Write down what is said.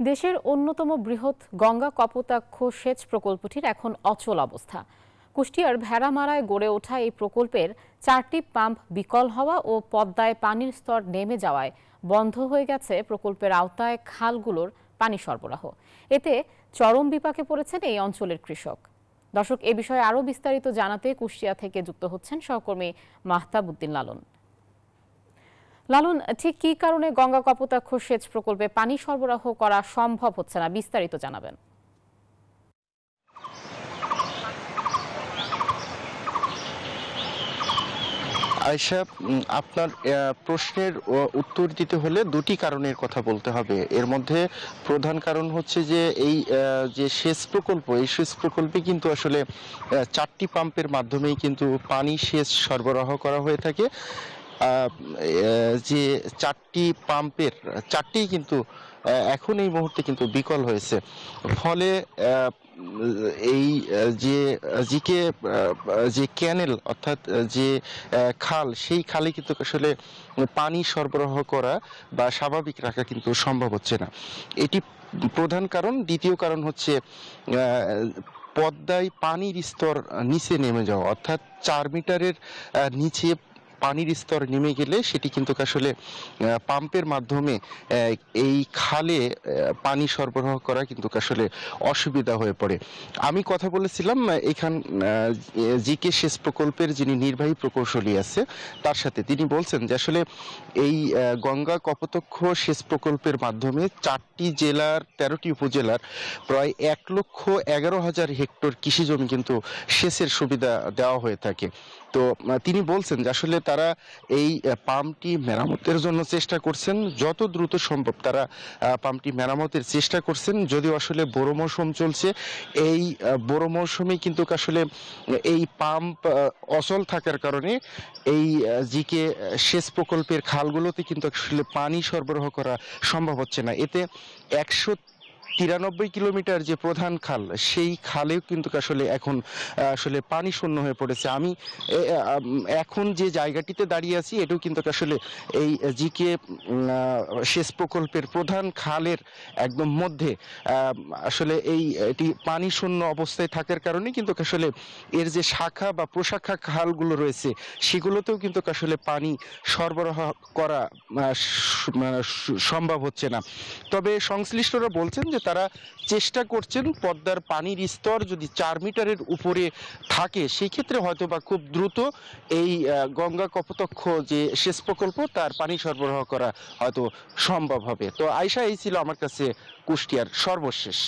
দেশের অন্যতম বৃহৎ গঙ্গা কপোতাক্ষ সেচ প্রকল্পটির এখন অচল অবস্থা। কুষ্টিয়ার ভেড়ামারায় গড়ে ওঠা এই প্রকল্পের 4টি পাম্প বিকল হওয়া ও পদ্মায় পানির স্তর নেমে যাওয়ায় বন্ধ হয়ে গেছে প্রকল্পের আওতায় খালগুলোর পানি সরবরাহ। এতে চরম বিপাকে পড়েছেন এই অঞ্চলের কৃষক। দর্শক, এ বিষয়ে আরও বিস্তারিত জানাতে কুষ্টিয়া থেকে যুক্ত হচ্ছেন সহকর্মী মাহতাব উদ্দিন লালন। লালন, ঠিক কী কারণে গঙ্গা কপোতাক্ষ সেচ প্রকল্পে পানি সরবরাহ করা সম্ভব হচ্ছে না, বিস্তারিত জানাবেন। আয়েশা, আপনার প্রশ্নের উত্তর দিতে হলে দুটি কারণের কথা বলতে হবে। এর মধ্যে প্রধান কারণ হচ্ছে যে এই যে সেচ প্রকল্প, এই সেচ প্রকল্পে কিন্তু আসলে 4টি পাম্পের মাধ্যমেই কিন্তু পানি সেচ সরবরাহ করা হয়ে থাকে। যে 4টি পাম্পের 4টিই কিন্তু এখন এই মুহূর্তে কিন্তু বিকল হয়েছে। ফলে এই যে জিকে যে ক্যানেল অর্থাৎ যে খাল, সেই খালে কিন্তু আসলে পানি সরবরাহ করা বা স্বাভাবিক রাখা কিন্তু সম্ভব হচ্ছে না। এটি প্রধান কারণ। দ্বিতীয় কারণ হচ্ছে পদ্মায় পানির স্তর নিচে নেমে যাওয়া, অর্থাৎ 4 মিটারের নিচে পানির স্তর নেমে গেলে সেটি কিন্তু আসলে পাম্পের মাধ্যমে এই খালে পানি সরবরাহ করা কিন্তু আসলে অসুবিধা হয়ে পড়ে। আমি কথা বলেছিলাম এখান জিকে সেচ প্রকল্পের যিনি নির্বাহী প্রকৌশলী আছে তার সাথে। তিনি বলছেন যে আসলে এই গঙ্গা কপোতাক্ষ সেচ প্রকল্পের মাধ্যমে 4টি জেলার 13টি উপজেলার প্রায় 1,11,000 হেক্টর কৃষি জমি কিন্তু সেচের সুবিধা দেওয়া হয়ে থাকে। তো তিনি বলছেন যে আসলে তারা এই পাম্পটি মেরামতের জন্য চেষ্টা করছেন, যত দ্রুত সম্ভব তারা পাম্পটি মেরামতের চেষ্টা করছেন। যদিও আসলে বড় মৌসুম চলছে, এই বড় মৌসুমে কিন্তু আসলে এই পাম্প অচল থাকার কারণে এই জিকে সেচ প্রকল্পের খালগুলোতে কিন্তু আসলে পানি সরবরাহ করা সম্ভব হচ্ছে না। এতে 193 কিলোমিটার যে প্রধান খাল, সেই খালেও কিন্তু আসলে এখন আসলে পানি শূন্য হয়ে পড়েছে। আমি এখন যে জায়গাটিতে দাঁড়িয়ে আছি এটাও কিন্তু আসলে এই জিকে সেচ প্রকল্পের প্রধান খালের একদম মধ্যে। আসলে এটি পানি শূন্য অবস্থায় থাকার কারণে কিন্তু আসলে এর যে শাখা বা প্রশাখা খালগুলো রয়েছে সেগুলোতেও কিন্তু আসলে পানি সরবরাহ করা সম্ভব হচ্ছে না। তবে সংশ্লিষ্টরা বলছেন যে তারা চেষ্টা করছেন পদ্মার পানির স্তর যদি 4 মিটারের উপরে থাকে সেই ক্ষেত্রে হয়তো বা খুব দ্রুত এই গঙ্গা কপোতাক্ষ যে সেচ প্রকল্প তার পানি সরবরাহ করা হয়তো সম্ভব হবে। তো আয়শা, এই ছিল আমার কাছে কুষ্টিয়ার সর্বশেষ।